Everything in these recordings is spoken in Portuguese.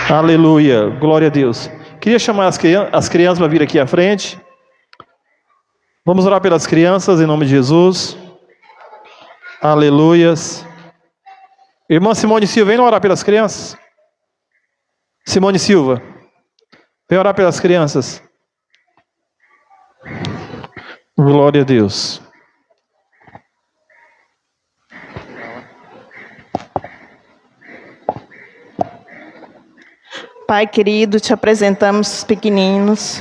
Aleluia, glória a Deus. Queria chamar as crianças para vir aqui à frente. Vamos orar pelas crianças em nome de Jesus. Aleluias. Irmã Simone Silva, vem orar pelas crianças. Simone Silva, vem orar pelas crianças. Glória a Deus. Pai querido, te apresentamos os pequeninos,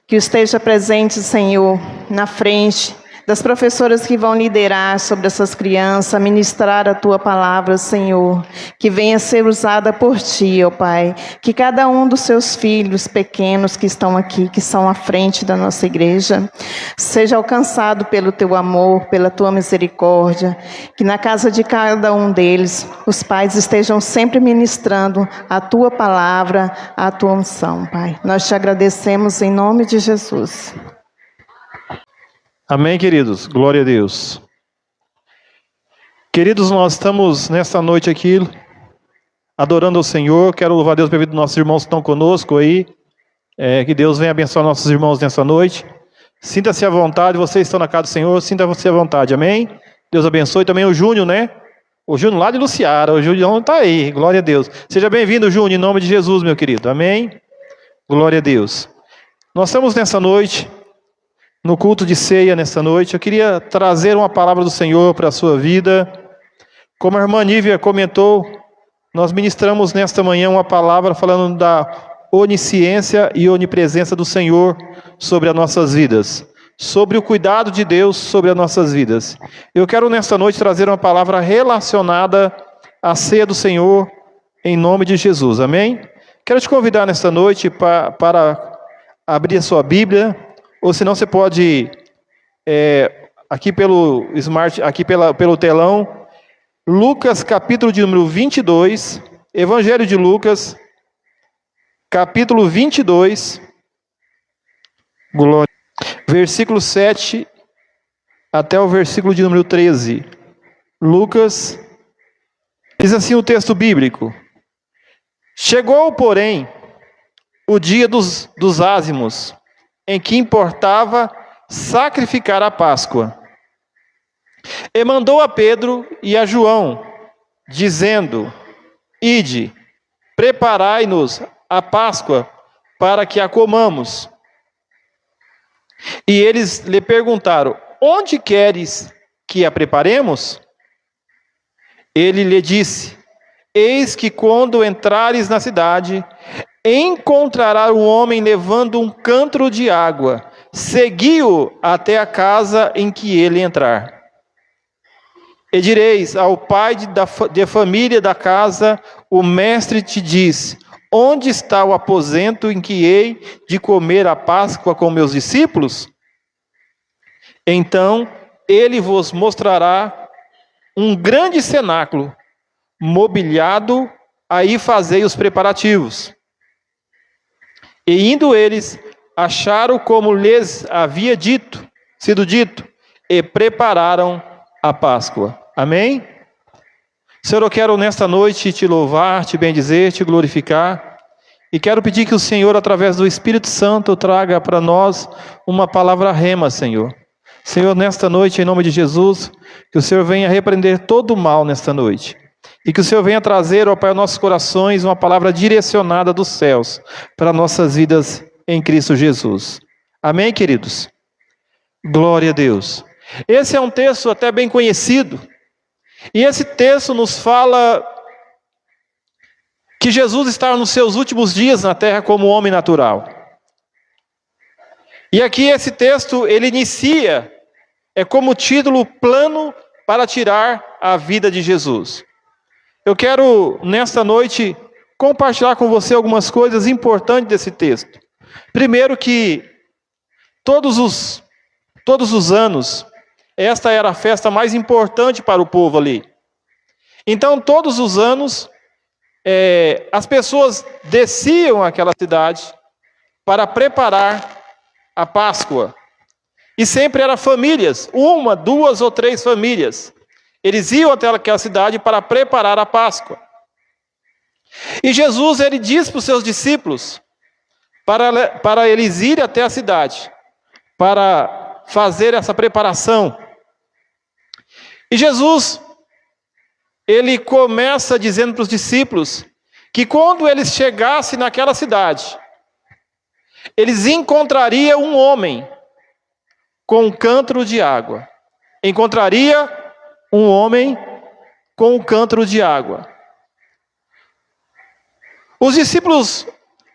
que esteja presente, Senhor, na frente das professoras que vão liderar sobre essas crianças, ministrar a Tua palavra, Senhor, que venha ser usada por Ti, ó Pai, que cada um dos Seus filhos pequenos que estão aqui, que são à frente da nossa igreja, seja alcançado pelo Teu amor, pela Tua misericórdia, que na casa de cada um deles, os pais estejam sempre ministrando a Tua palavra, a Tua unção, Pai. Nós te agradecemos em nome de Jesus. Amém, queridos? Glória a Deus. Queridos, nós estamos nesta noite aqui adorando ao Senhor. Quero louvar a Deus pela vida dos nossos irmãos que estão conosco aí. Que Deus venha abençoar nossos irmãos nessa noite. Sinta-se à vontade, vocês estão na casa do Senhor, sinta-se à vontade, amém? Deus abençoe também o Júnior, né? O Júnior lá de Luciara, o Júnior está aí, glória a Deus. Seja bem-vindo, Júnior, em nome de Jesus, meu querido, amém? Glória a Deus. Nós estamos nessa noite, no culto de ceia nessa noite. Eu queria trazer uma palavra do Senhor para a sua vida. Como a irmã Nívia comentou, nós ministramos nesta manhã uma palavra falando da onisciência e onipresença do Senhor sobre as nossas vidas, sobre o cuidado de Deus sobre as nossas vidas. Eu quero nesta noite trazer uma palavra relacionada à ceia do Senhor, em nome de Jesus, amém? Quero te convidar nesta noite para abrir a sua Bíblia, ou senão você pode, aqui pelo smart, aqui pelo telão, Lucas capítulo de número 22, Evangelho de Lucas, capítulo 22, glória, versículo 7 até o versículo de número 13. Lucas, diz assim o texto bíblico: Chegou, porém, o dia dos ázimos, em que importava sacrificar a Páscoa. E mandou a Pedro e a João, dizendo: Ide, preparai-nos a Páscoa, para que a comamos. E eles lhe perguntaram: Onde queres que a preparemos? Ele lhe disse: Eis que quando entrares na cidade, encontrará um homem levando um cântaro de água. Segui-o até a casa em que ele entrar. E direis ao pai da família da casa: O mestre te diz: Onde está o aposento em que hei de comer a Páscoa com meus discípulos? Então ele vos mostrará um grande cenáculo mobiliado, aí fazei os preparativos. E indo eles, acharam como lhes havia sido dito, e prepararam a Páscoa. Amém? Senhor, eu quero nesta noite te louvar, te bendizer, te glorificar. E quero pedir que o Senhor, através do Espírito Santo, traga para nós uma palavra rema, Senhor. Senhor, nesta noite, em nome de Jesus, que o Senhor venha repreender todo o mal nesta noite. E que o Senhor venha trazer, ó Pai, aos nossos corações uma palavra direcionada dos céus para nossas vidas em Cristo Jesus. Amém, queridos? Glória a Deus. Esse é um texto até bem conhecido. E esse texto nos fala que Jesus está nos seus últimos dias na terra como homem natural. E aqui esse texto, ele inicia, como título, Plano para tirar a vida de Jesus. Eu quero, nesta noite, compartilhar com você algumas coisas importantes desse texto. Primeiro que todos os anos, esta era a festa mais importante para o povo ali. Então, todos os anos, as pessoas desciam àquela cidade para preparar a Páscoa. E sempre eram famílias, 1, 2 ou 3 famílias. Eles iam até aquela cidade para preparar a Páscoa. E Jesus, ele diz para os seus discípulos, para eles irem até a cidade, para fazer essa preparação. E Jesus, ele começa dizendo para os discípulos, que quando eles chegassem naquela cidade, eles encontrariam um homem com um cântaro de água. Encontraria um homem com um cântaro de água. Os discípulos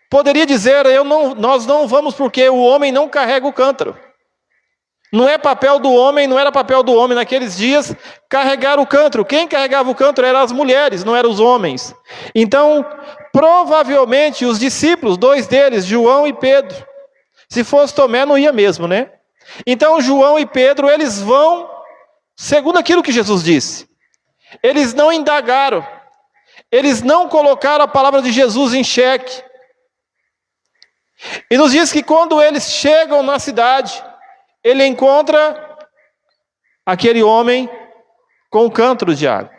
poderiam dizer, nós não vamos porque o homem não carrega o cântaro. Não é papel do homem, não era papel do homem naqueles dias carregar o cântaro. Quem carregava o cântaro eram as mulheres, não eram os homens. Então, provavelmente os discípulos, 2 deles, João e Pedro, se fosse Tomé não ia mesmo, né? Então João e Pedro, eles vão, segundo aquilo que Jesus disse. Eles não indagaram, eles não colocaram a palavra de Jesus em xeque. E nos diz que quando eles chegam na cidade, ele encontra aquele homem com um cântaro de água.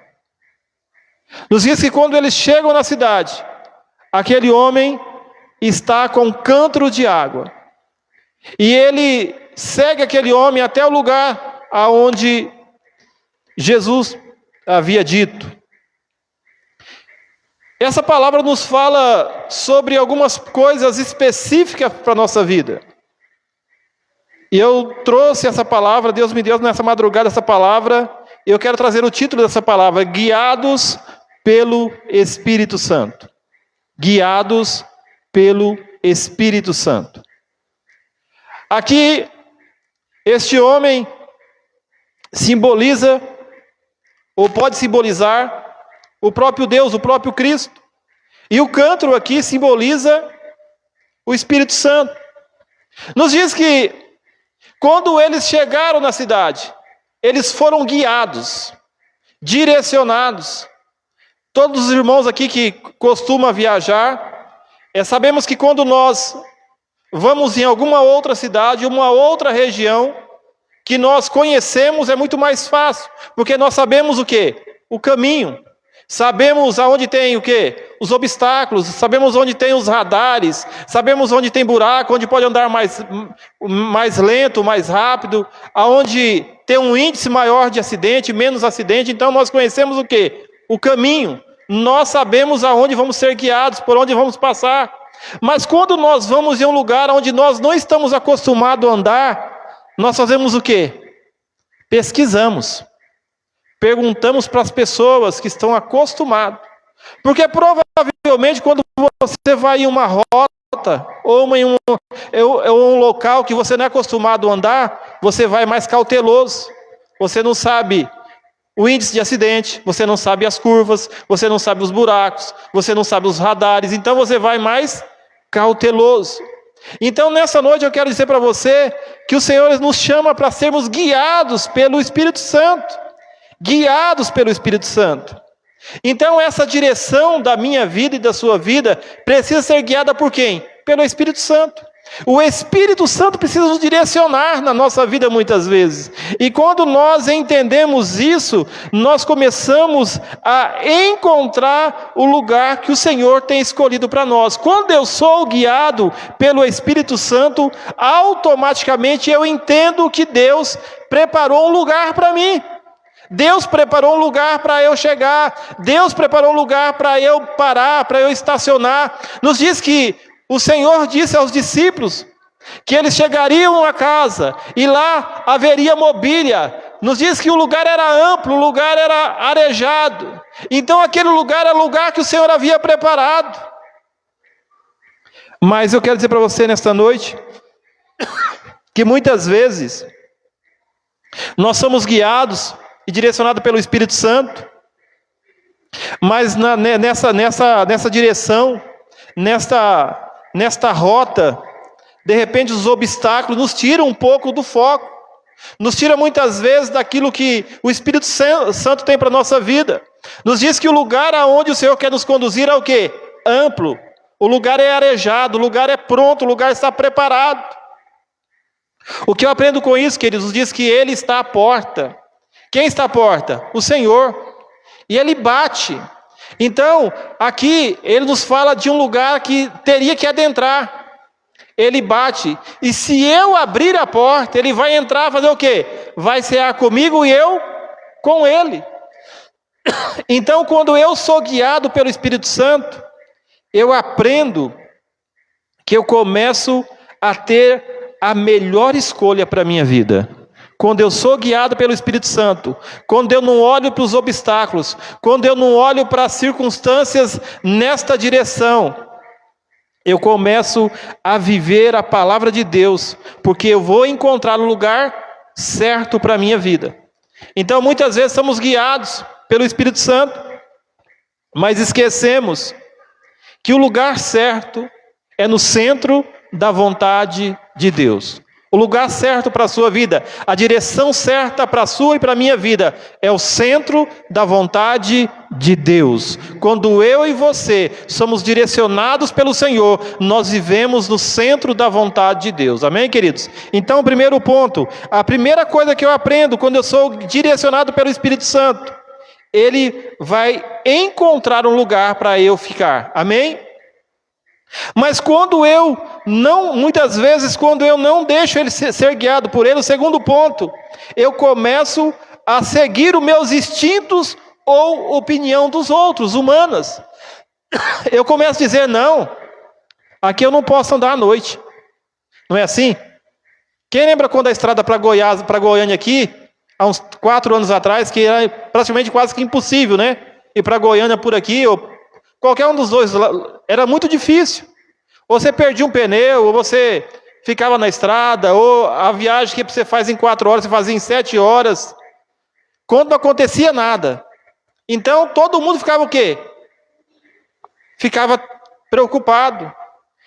Nos diz que quando eles chegam na cidade, aquele homem está com um cântaro de água. E ele segue aquele homem até o lugar aonde Jesus havia dito. Essa palavra nos fala sobre algumas coisas específicas para a nossa vida. E eu trouxe essa palavra, Deus me deu nessa madrugada essa palavra, e eu quero trazer o título dessa palavra, guiados pelo Espírito Santo. Guiados pelo Espírito Santo. Aqui, este homem simboliza, ou pode simbolizar, o próprio Deus, o próprio Cristo. E o cântaro aqui simboliza o Espírito Santo. Nos diz que, quando eles chegaram na cidade, eles foram guiados, direcionados. Todos os irmãos aqui que costumam viajar, sabemos que quando nós vamos em alguma outra cidade, uma outra região, que nós conhecemos, é muito mais fácil, porque nós sabemos o quê? O caminho. Sabemos aonde tem o quê? Os obstáculos, sabemos onde tem os radares, sabemos onde tem buraco, onde pode andar mais lento, mais rápido, aonde tem um índice maior de acidente, menos acidente. Então nós conhecemos o quê? O caminho. Nós sabemos aonde vamos ser guiados, por onde vamos passar. Mas quando nós vamos em um lugar onde nós não estamos acostumados a andar, nós fazemos o quê? Pesquisamos. Perguntamos para as pessoas que estão acostumadas. Porque provavelmente quando você vai em uma rota ou em um local que você não é acostumado a andar, você vai mais cauteloso. Você não sabe o índice de acidente, você não sabe as curvas, você não sabe os buracos, você não sabe os radares, então você vai mais cauteloso. Então nessa noite eu quero dizer para você que o Senhor nos chama para sermos guiados pelo Espírito Santo. Guiados pelo Espírito Santo. Então essa direção da minha vida e da sua vida precisa ser guiada por quem? Pelo Espírito Santo. O Espírito Santo precisa nos direcionar na nossa vida muitas vezes. E quando nós entendemos isso, nós começamos a encontrar o lugar que o Senhor tem escolhido para nós. Quando eu sou guiado pelo Espírito Santo, automaticamente eu entendo que Deus preparou um lugar para mim. Deus preparou um lugar para eu chegar. Deus preparou um lugar para eu parar, para eu estacionar. Nos diz que o Senhor disse aos discípulos que eles chegariam à casa e lá haveria mobília. Nos diz que o lugar era amplo, o lugar era arejado. Então aquele lugar era o lugar que o Senhor havia preparado. Mas eu quero dizer para você nesta noite que muitas vezes nós somos guiados e direcionado pelo Espírito Santo, mas nessa direção, nesta rota, de repente os obstáculos nos tiram um pouco do foco, nos tira muitas vezes daquilo que o Espírito Santo tem para a nossa vida. Nos diz que o lugar aonde o Senhor quer nos conduzir é o quê? Amplo, o lugar é arejado, o lugar é pronto, o lugar está preparado. O que eu aprendo com isso, queridos, nos diz que Ele está à porta. Quem está à porta? O Senhor. E Ele bate. Então, aqui ele nos fala de um lugar que teria que adentrar. Ele bate, e se eu abrir a porta, ele vai entrar, fazer o quê? Vai cear comigo e eu com ele. Então, quando eu sou guiado pelo Espírito Santo, eu aprendo que eu começo a ter a melhor escolha para a minha vida. Quando eu sou guiado pelo Espírito Santo, quando eu não olho para os obstáculos, quando eu não olho para as circunstâncias nesta direção, eu começo a viver a palavra de Deus, porque eu vou encontrar o lugar certo para a minha vida. Então, muitas vezes somos guiados pelo Espírito Santo, mas esquecemos que o lugar certo é no centro da vontade de Deus. O lugar certo para a sua vida, a direção certa para a sua e para a minha vida, é o centro da vontade de Deus. Quando eu e você somos direcionados pelo Senhor, nós vivemos no centro da vontade de Deus. Amém, queridos? Então, o primeiro ponto, a primeira coisa que eu aprendo quando eu sou direcionado pelo Espírito Santo, Ele vai encontrar um lugar para eu ficar. Amém? Mas quando eu não, muitas vezes, quando eu não deixo ele ser guiado por ele, o segundo ponto, eu começo a seguir os meus instintos ou opinião dos outros, humanas. Eu começo a dizer, não, aqui eu não posso andar à noite. Não é assim? Quem lembra quando a estrada para Goiânia aqui, há uns 4 anos atrás, que era praticamente quase que impossível, né? Ir para Goiânia por aqui, ou qualquer um dos dois, era muito difícil. Ou você perdia um pneu, ou você ficava na estrada, ou a viagem que você faz em 4 horas, você fazia em 7 horas. Quando não acontecia nada. Então, todo mundo ficava o quê? Ficava preocupado.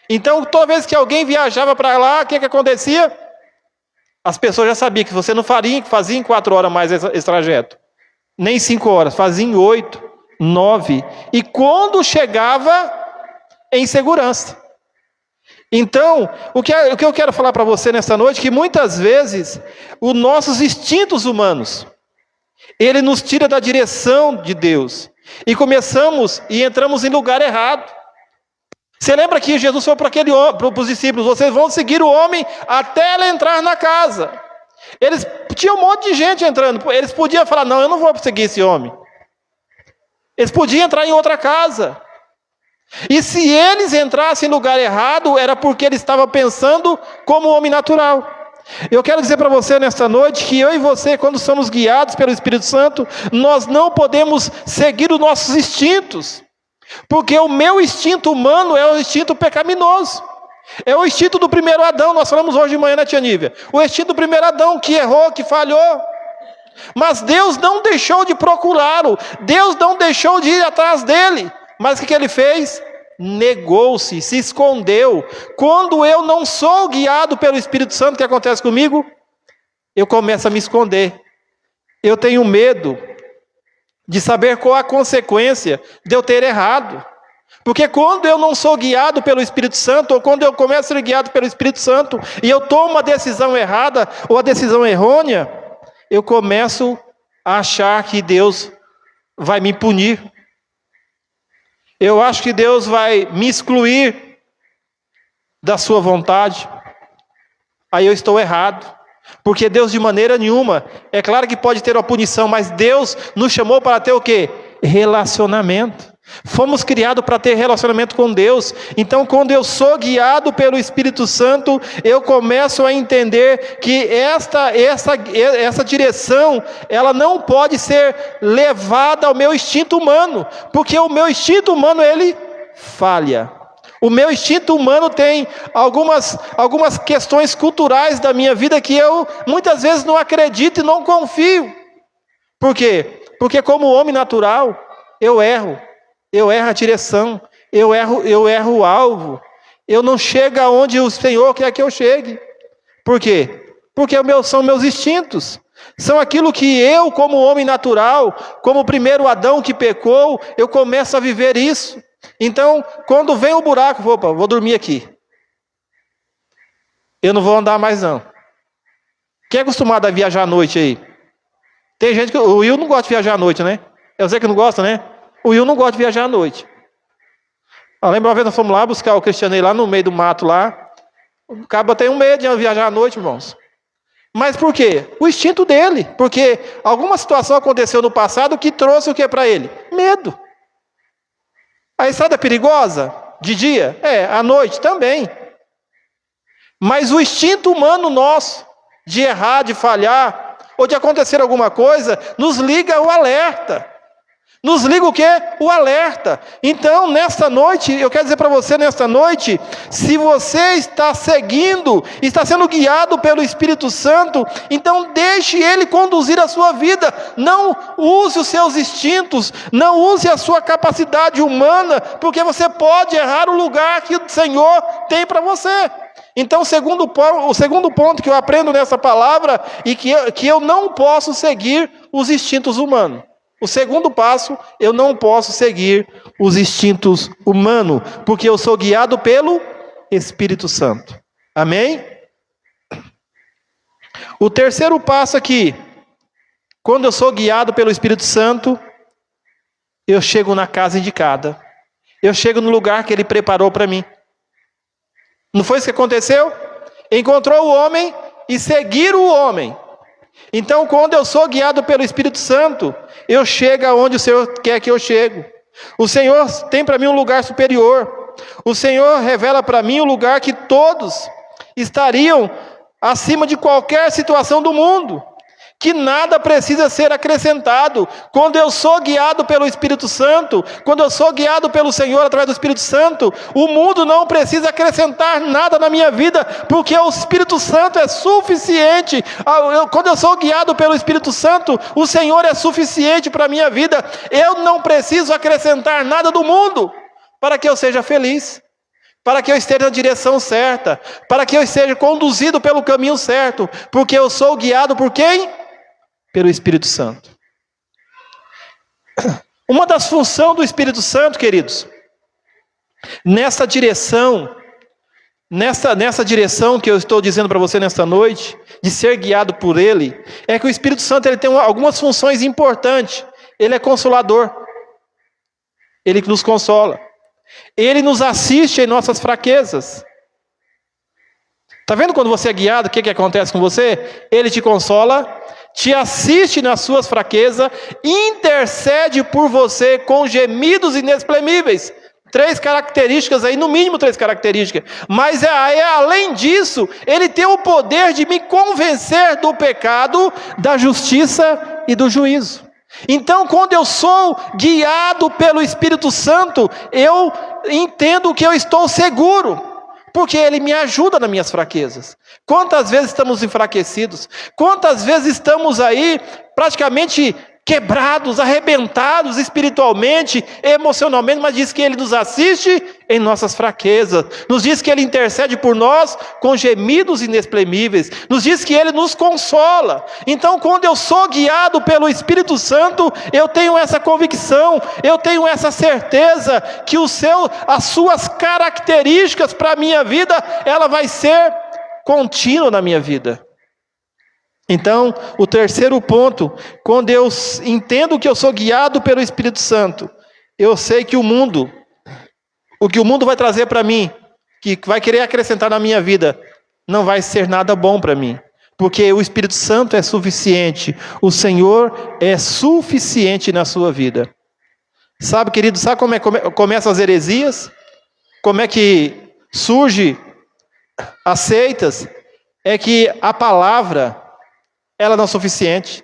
Então, toda vez que alguém viajava para lá, o que acontecia? As pessoas já sabiam que você não fazia em 4 horas mais esse trajeto. Nem 5 horas, fazia em 8, 9. E quando chegava, em segurança. Então, o que eu quero falar para você nessa noite, que muitas vezes, os nossos instintos humanos, ele nos tira da direção de Deus. E começamos e entramos em lugar errado. Você lembra que Jesus falou para os discípulos, vocês vão seguir o homem até ele entrar na casa. Tinha um monte de gente entrando, eles podiam falar, não, eu não vou seguir esse homem. Eles podiam entrar em outra casa. E se eles entrassem em lugar errado, era porque eles estavam pensando como homem natural. Eu quero dizer para você nesta noite que eu e você, quando somos guiados pelo Espírito Santo, nós não podemos seguir os nossos instintos. Porque o meu instinto humano é o instinto pecaminoso. É o instinto do primeiro Adão, nós falamos hoje de manhã, né, tia Nívia? O instinto do primeiro Adão que errou, que falhou. Mas Deus não deixou de procurá-lo. Deus não deixou de ir atrás dele. Mas o que ele fez? Negou-se, se escondeu. Quando eu não sou guiado pelo Espírito Santo, o que acontece comigo? Eu começo a me esconder. Eu tenho medo de saber qual a consequência de eu ter errado. Porque quando eu não sou guiado pelo Espírito Santo, ou quando eu começo a ser guiado pelo Espírito Santo, e eu tomo uma decisão errada, ou a decisão errônea, eu começo a achar que Deus vai me punir. Eu acho que Deus vai me excluir da sua vontade. Aí eu estou errado. Porque Deus de maneira nenhuma, é claro que pode ter uma punição, mas Deus nos chamou para ter o quê? Relacionamento. Fomos criados para ter relacionamento com Deus. Então, quando eu sou guiado pelo Espírito Santo, eu começo a entender que essa direção, ela não pode ser levada ao meu instinto humano, porque o meu instinto humano, ele falha. O meu instinto humano tem algumas questões culturais da minha vida que eu muitas vezes não acredito e não confio. Por quê? Porque como homem natural, eu erro a direção, eu erro o alvo, eu não chego aonde o Senhor quer que eu chegue. Por quê? Porque são meus instintos, são aquilo que eu, como homem natural, como o primeiro Adão que pecou, eu começo a viver isso. Então, quando vem o buraco, vou dormir aqui. Eu não vou andar mais não. Quem é acostumado a viajar à noite aí? Tem gente que... O Will não gosta de viajar à noite, né? Eu sei que não gosta, né? O Will não gosta de viajar à noite. Lembra uma vez nós fomos lá buscar o Cristianei lá no meio do mato lá. O cabo tem um medo de viajar à noite, irmãos. Mas por quê? O instinto dele. Porque alguma situação aconteceu no passado que trouxe o que para ele? Medo. A estrada é perigosa? De dia? À noite também. Mas o instinto humano nosso, de errar, de falhar, ou de acontecer alguma coisa, nos liga o alerta. Nos liga o quê? O alerta. Então, nesta noite, eu quero dizer para você, nesta noite, se você está seguindo, está sendo guiado pelo Espírito Santo, então deixe Ele conduzir a sua vida. Não use os seus instintos, não use a sua capacidade humana, porque você pode errar o lugar que o Senhor tem para você. Então, o segundo ponto que eu aprendo nessa palavra, e que eu não posso seguir os instintos humanos. O segundo passo, eu não posso seguir os instintos humanos, porque eu sou guiado pelo Espírito Santo. Amém? O terceiro passo aqui, quando eu sou guiado pelo Espírito Santo, eu chego na casa indicada. Eu chego no lugar que Ele preparou para mim. Não foi isso que aconteceu? Encontrou o homem e seguir o homem. Então, quando eu sou guiado pelo Espírito Santo, eu chego aonde o Senhor quer que eu chegue. O Senhor tem para mim um lugar superior. O Senhor revela para mim um lugar que todos estariam acima de qualquer situação do mundo. Que nada precisa ser acrescentado. Quando eu sou guiado pelo Espírito Santo, quando eu sou guiado pelo Senhor através do Espírito Santo, o mundo não precisa acrescentar nada na minha vida, porque o Espírito Santo é suficiente. Quando eu sou guiado pelo Espírito Santo, o Senhor é suficiente para a minha vida. Eu não preciso acrescentar nada do mundo para que eu seja feliz, para que eu esteja na direção certa, para que eu seja conduzido pelo caminho certo, porque eu sou guiado por quem? Pelo Espírito Santo. Uma das funções do Espírito Santo, queridos, nessa direção que eu estou dizendo para você nesta noite, de ser guiado por Ele, é que o Espírito Santo ele tem algumas funções importantes. Ele é consolador. Ele nos consola. Ele nos assiste em nossas fraquezas. Está vendo quando você é guiado, o que acontece com você? Ele te consola, te assiste nas suas fraquezas, intercede por você com gemidos inexprimíveis. 3 características aí, no mínimo 3 características. Mas além disso, ele tem o poder de me convencer do pecado, da justiça e do juízo. Então, quando eu sou guiado pelo Espírito Santo, eu entendo que eu estou seguro, porque Ele me ajuda nas minhas fraquezas. Quantas vezes estamos enfraquecidos? Quantas vezes estamos aí praticamente quebrados, arrebentados espiritualmente, emocionalmente, mas diz que Ele nos assiste em nossas fraquezas, nos diz que Ele intercede por nós com gemidos inexprimíveis, nos diz que Ele nos consola. Então, quando eu sou guiado pelo Espírito Santo, eu tenho essa convicção, eu tenho essa certeza que as suas características para a minha vida, ela vai ser contínua na minha vida. Então, o terceiro ponto, quando eu entendo que eu sou guiado pelo Espírito Santo, eu sei que o que o mundo vai trazer para mim, que vai querer acrescentar na minha vida, não vai ser nada bom para mim, porque o Espírito Santo é suficiente, o Senhor é suficiente na sua vida. Sabe, querido, sabe como começam as heresias? Como é que surge as seitas? É que a palavra, ela não é suficiente.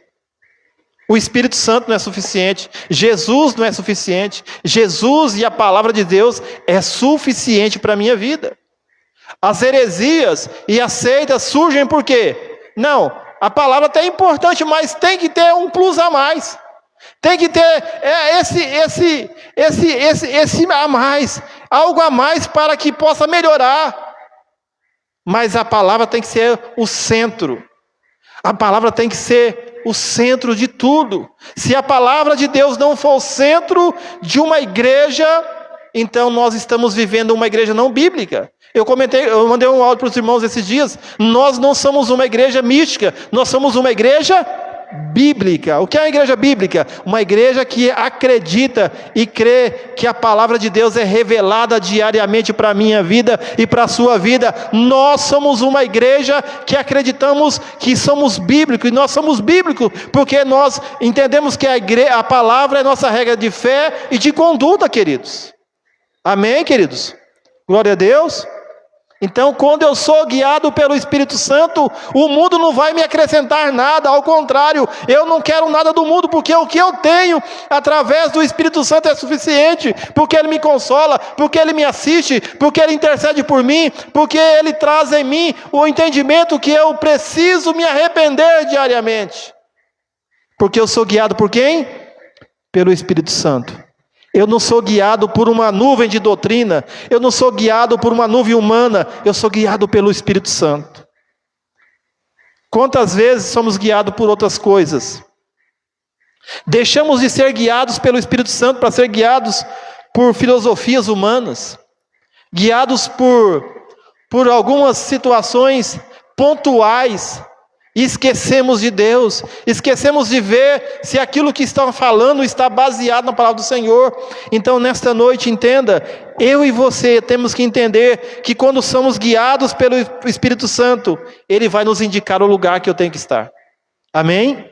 O Espírito Santo não é suficiente. Jesus não é suficiente. Jesus e a palavra de Deus é suficiente para a minha vida. As heresias e as seitas surgem por quê? Não, a palavra até é importante, mas tem que ter um plus a mais. Tem que ter esse a mais, algo a mais para que possa melhorar. Mas a palavra tem que ser o centro. A palavra tem que ser o centro de tudo. Se a palavra de Deus não for o centro de uma igreja, então nós estamos vivendo uma igreja não bíblica. Eu mandei um áudio para os irmãos esses dias. Nós não somos uma igreja mística, nós somos uma igreja bíblica. O que é uma igreja bíblica? Uma igreja que acredita e crê que a palavra de Deus é revelada diariamente para a minha vida e para a sua vida. Nós somos uma igreja que acreditamos que somos bíblicos, e nós somos bíblicos porque nós entendemos que a palavra é nossa regra de fé e de conduta, queridos. Amém, queridos? Glória a Deus. Então, quando eu sou guiado pelo Espírito Santo, o mundo não vai me acrescentar nada, ao contrário, eu não quero nada do mundo, porque o que eu tenho através do Espírito Santo é suficiente, porque Ele me consola, porque Ele me assiste, porque Ele intercede por mim, porque Ele traz em mim o entendimento que eu preciso me arrepender diariamente. Porque eu sou guiado por quem? Pelo Espírito Santo. Eu não sou guiado por uma nuvem de doutrina, eu não sou guiado por uma nuvem humana, eu sou guiado pelo Espírito Santo. Quantas vezes somos guiados por outras coisas? Deixamos de ser guiados pelo Espírito Santo para ser guiados por filosofias humanas, guiados por algumas situações pontuais. E esquecemos de Deus, esquecemos de ver se aquilo que estão falando está baseado na palavra do Senhor. Então nesta noite entenda, eu e você temos que entender que quando somos guiados pelo Espírito Santo, Ele vai nos indicar o lugar que eu tenho que estar. Amém?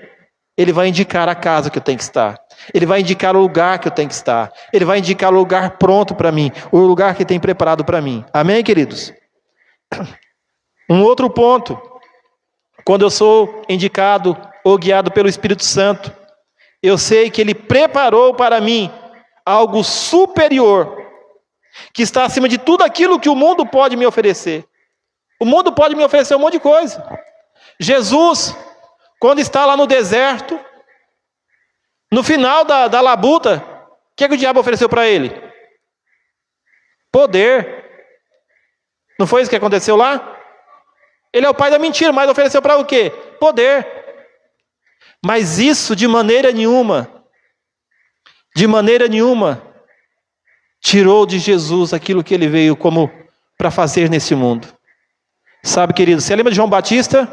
Ele vai indicar a casa que eu tenho que estar. Ele vai indicar o lugar que eu tenho que estar. Ele vai indicar o lugar pronto para mim, o lugar que tem preparado para mim. Amém, queridos? Um outro ponto. Quando eu sou indicado ou guiado pelo Espírito Santo, eu sei que Ele preparou para mim algo superior, que está acima de tudo aquilo que o mundo pode me oferecer. O mundo pode me oferecer um monte de coisa. Jesus, quando está lá no deserto, no final da labuta, o que o diabo ofereceu para Ele? Poder. Não foi isso que aconteceu lá? Ele é o pai da mentira, mas ofereceu para o quê? Poder. Mas isso de maneira nenhuma, tirou de Jesus aquilo que Ele veio como para fazer nesse mundo. Sabe, querido, você lembra de João Batista?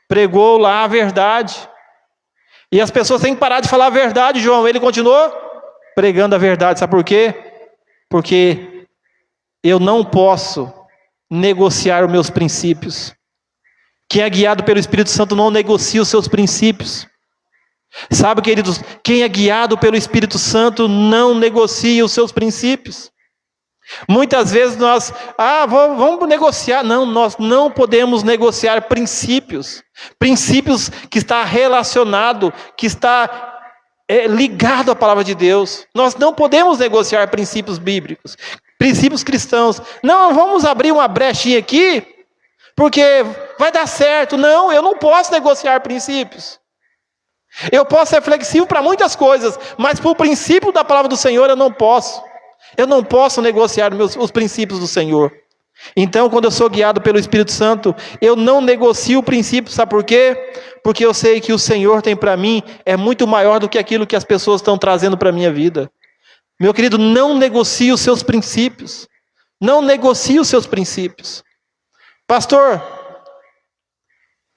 Pregou lá a verdade. E as pessoas têm que parar de falar a verdade, João. Ele continuou pregando a verdade. Sabe por quê? Porque eu não posso negociar os meus princípios. Quem é guiado pelo Espírito Santo não negocia os seus princípios. Sabe, queridos, quem é guiado pelo Espírito Santo não negocia os seus princípios. Muitas vezes nós, vamos negociar. Não, nós não podemos negociar princípios. Princípios que está relacionado, que está ligado à palavra de Deus. Nós não podemos negociar princípios bíblicos. Princípios cristãos. Não, vamos abrir uma brechinha aqui, porque vai dar certo. Não, eu não posso negociar princípios. Eu posso ser flexível para muitas coisas, mas para o princípio da palavra do Senhor eu não posso. Eu não posso negociar os princípios do Senhor. Então, quando eu sou guiado pelo Espírito Santo, eu não negocio o princípio. Sabe por quê? Porque eu sei que o Senhor tem para mim é muito maior do que aquilo que as pessoas estão trazendo para a minha vida. Meu querido, não negocie os seus princípios. Não negocie os seus princípios. Pastor,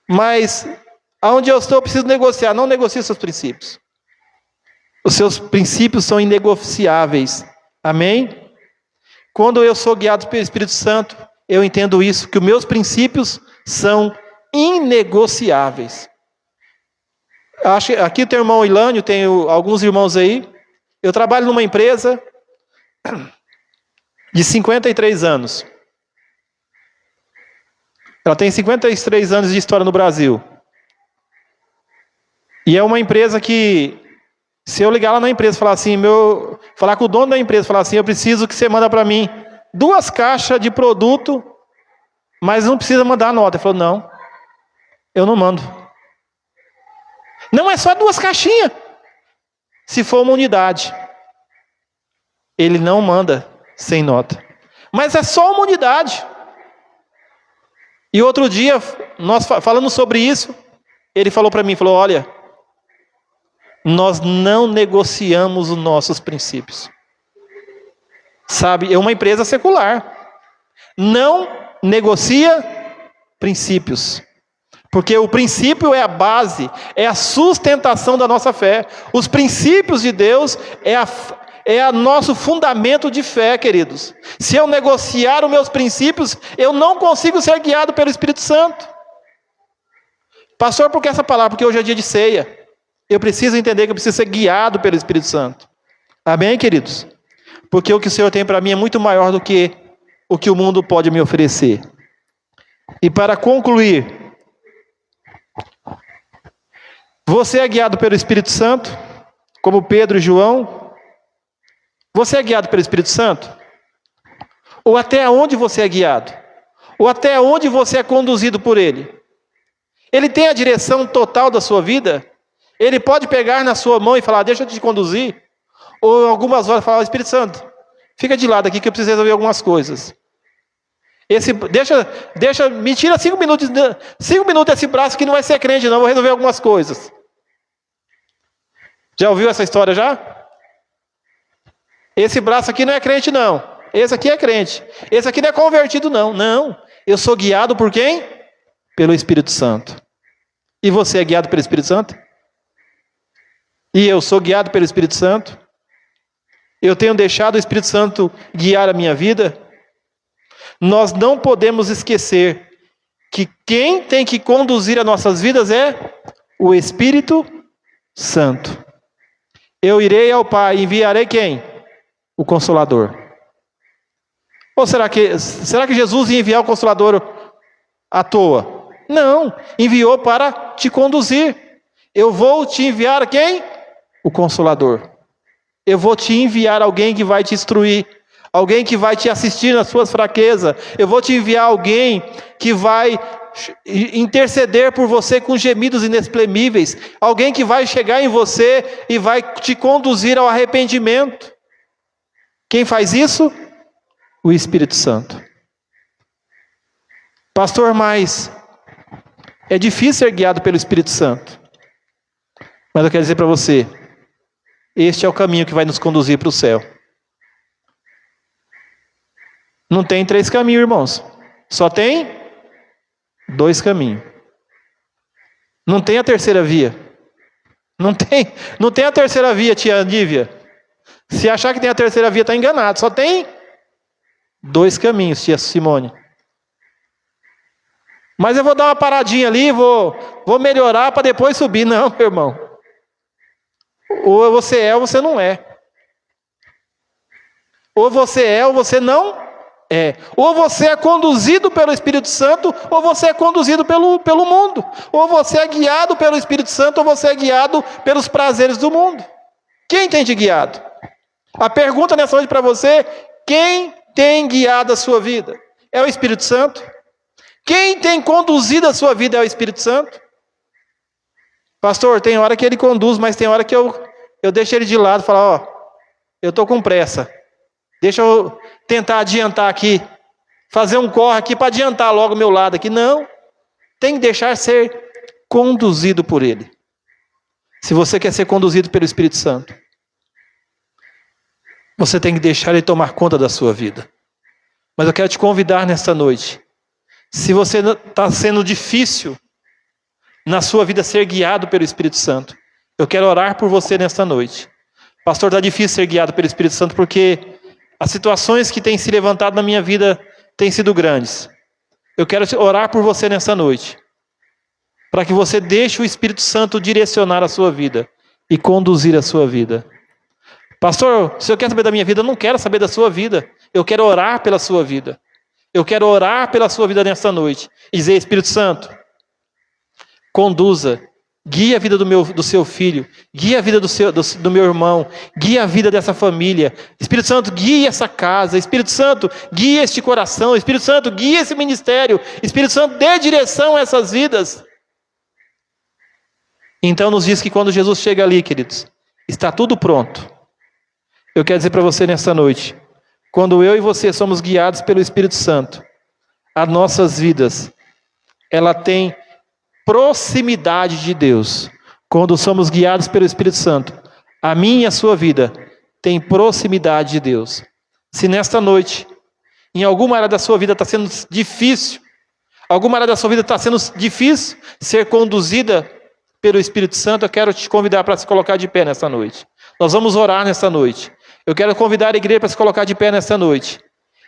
mas aonde eu estou eu preciso negociar. Não negocie os seus princípios. Os seus princípios são inegociáveis. Amém? Quando eu sou guiado pelo Espírito Santo, eu entendo isso, que os meus princípios são inegociáveis. Acho que aqui tem o irmão Ilânio, tem alguns irmãos aí. Eu trabalho numa empresa de 53 anos. Ela tem 53 anos de história no Brasil. E é uma empresa que, se eu ligar lá na empresa e falar assim, falar com o dono da empresa, falar assim, eu preciso que você manda para mim 2 caixas de produto, mas não precisa mandar a nota. Ele falou, não, eu não mando. Não é só 2 caixinhas. Se for uma unidade, ele não manda sem nota. Mas é só uma unidade. E outro dia, nós falando sobre isso, ele falou para mim, falou, olha, nós não negociamos os nossos princípios. Sabe, é uma empresa secular. Não negocia princípios. Porque o princípio é a base, é a sustentação da nossa fé. Os princípios de Deus é o nosso fundamento de fé, queridos. Se eu negociar os meus princípios, eu não consigo ser guiado pelo Espírito Santo. Pastor, por que essa palavra? Porque hoje é dia de ceia. Eu preciso entender que eu preciso ser guiado pelo Espírito Santo. Amém, queridos? Porque o que o Senhor tem para mim é muito maior do que o que o mundo pode me oferecer. E para concluir, você é guiado pelo Espírito Santo, como Pedro e João? Você é guiado pelo Espírito Santo? Ou até onde você é guiado? Ou até onde você é conduzido por Ele? Ele tem a direção total da sua vida? Ele pode pegar na sua mão e falar, deixa eu te conduzir? Ou algumas horas falar, Espírito Santo, fica de lado aqui que eu preciso resolver algumas coisas. Me tira 5 minutos desse braço que não vai ser crente não, vou resolver algumas coisas. Já ouviu essa história já? Esse braço aqui não é crente não, esse aqui é crente. Esse aqui não é convertido não, eu sou guiado por quem? Pelo Espírito Santo. E você é guiado pelo Espírito Santo? E eu sou guiado pelo Espírito Santo? Eu tenho deixado o Espírito Santo guiar a minha vida? Nós não podemos esquecer que quem tem que conduzir as nossas vidas é o Espírito Santo. Eu irei ao Pai e enviarei quem? O Consolador. Ou será que Jesus ia enviar o Consolador à toa? Não, enviou para te conduzir. Eu vou te enviar quem? O Consolador. Eu vou te enviar alguém que vai te instruir, alguém que vai te assistir nas suas fraquezas. Eu vou te enviar alguém que vai interceder por você com gemidos inexprimíveis, alguém que vai chegar em você e vai te conduzir ao arrependimento. Quem faz isso? O Espírito Santo. Pastor, mas é difícil ser guiado pelo Espírito Santo. Mas eu quero dizer para você, este é o caminho que vai nos conduzir para o céu. Não tem 3 caminhos, irmãos. Só tem 2 caminhos. Não tem a terceira via. Não tem a terceira via, tia Nívia. Se achar que tem a terceira via, está enganado. Só tem 2 caminhos, tia Simone. Mas eu vou dar uma paradinha ali, vou melhorar para depois subir. Não, meu irmão. Ou você é ou você não é. Ou você é ou você não é. Ou você é conduzido pelo Espírito Santo, ou você é conduzido pelo mundo. Ou você é guiado pelo Espírito Santo, ou você é guiado pelos prazeres do mundo. Quem tem te guiado? A pergunta nessa noite para você, quem tem guiado a sua vida? É o Espírito Santo? Quem tem conduzido a sua vida é o Espírito Santo? Pastor, tem hora que ele conduz, mas tem hora que eu deixo ele de lado e falo, eu estou com pressa. Deixa eu tentar adiantar aqui, fazer um corre aqui para adiantar logo o meu lado aqui. Não, tem que deixar ser conduzido por ele. Se você quer ser conduzido pelo Espírito Santo, você tem que deixar ele tomar conta da sua vida. Mas eu quero te convidar nesta noite, se você está sendo difícil na sua vida ser guiado pelo Espírito Santo, eu quero orar por você nesta noite. Pastor, está difícil ser guiado pelo Espírito Santo porque as situações que têm se levantado na minha vida têm sido grandes. Eu quero orar por você nessa noite, para que você deixe o Espírito Santo direcionar a sua vida e conduzir a sua vida. Pastor, se eu quero saber da minha vida, eu não quero saber da sua vida. Eu quero orar pela sua vida. Eu quero orar pela sua vida nesta noite e dizer, Espírito Santo, conduza, guie a vida do seu filho, guie a vida do meu irmão, guie a vida dessa família. Espírito Santo, guie essa casa. Espírito Santo, guie este coração. Espírito Santo, guie esse ministério. Espírito Santo, dê direção a essas vidas. Então nos diz que quando Jesus chega ali, queridos, está tudo pronto. Eu quero dizer para você nessa noite, quando eu e você somos guiados pelo Espírito Santo, as nossas vidas, ela tem proximidade de Deus. Quando somos guiados pelo Espírito Santo, a minha e a sua vida tem proximidade de Deus. Se nesta noite, em alguma área da sua vida está sendo difícil, Alguma área da sua vida está sendo difícil ser conduzida pelo Espírito Santo, eu quero te convidar para se colocar de pé nessa noite. Nós vamos orar nessa noite. Eu quero convidar a igreja para se colocar de pé nessa noite.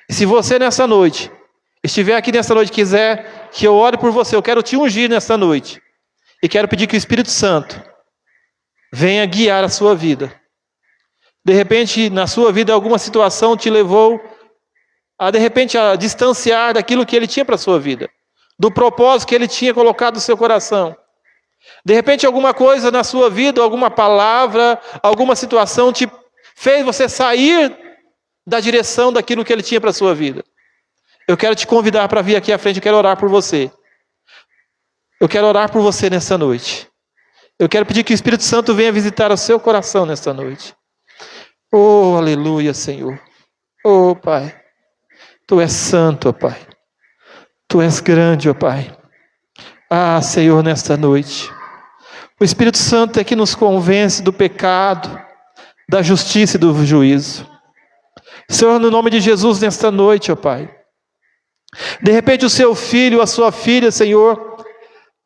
E se você nessa noite, estiver aqui nessa noite e quiser que eu ore por você, eu quero te ungir nessa noite. E quero pedir que o Espírito Santo venha guiar a sua vida. De repente, na sua vida, alguma situação te levou de repente, a distanciar daquilo que Ele tinha para a sua vida. Do propósito que Ele tinha colocado no seu coração. De repente, alguma coisa na sua vida, alguma palavra, alguma situação te fez você sair da direção daquilo que Ele tinha para a sua vida. Eu quero te convidar para vir aqui à frente, eu quero orar por você. Eu quero orar por você nessa noite. Eu quero pedir que o Espírito Santo venha visitar o seu coração nessa noite. Oh, aleluia, Senhor. Oh, Pai. Tu és santo, ó Pai. Tu és grande, ó Pai. Ah, Senhor, nesta noite. O Espírito Santo é que nos convence do pecado, da justiça e do juízo. Senhor, no nome de Jesus, nesta noite, ó Pai. De repente o seu filho, a sua filha, Senhor,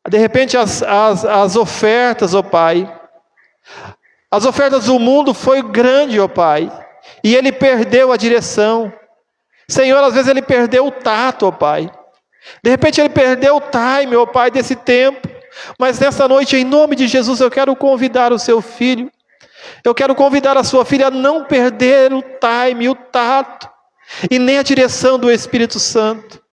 de repente as ofertas, ó Pai, as ofertas do mundo foi grande, ó Pai, e ele perdeu a direção. Senhor, às vezes ele perdeu o tato, ó Pai. De repente ele perdeu o time, ó Pai, desse tempo. Mas nessa noite, em nome de Jesus, eu quero convidar o seu filho. Eu quero convidar a sua filha a não perder o time, o tato, e nem a direção do Espírito Santo.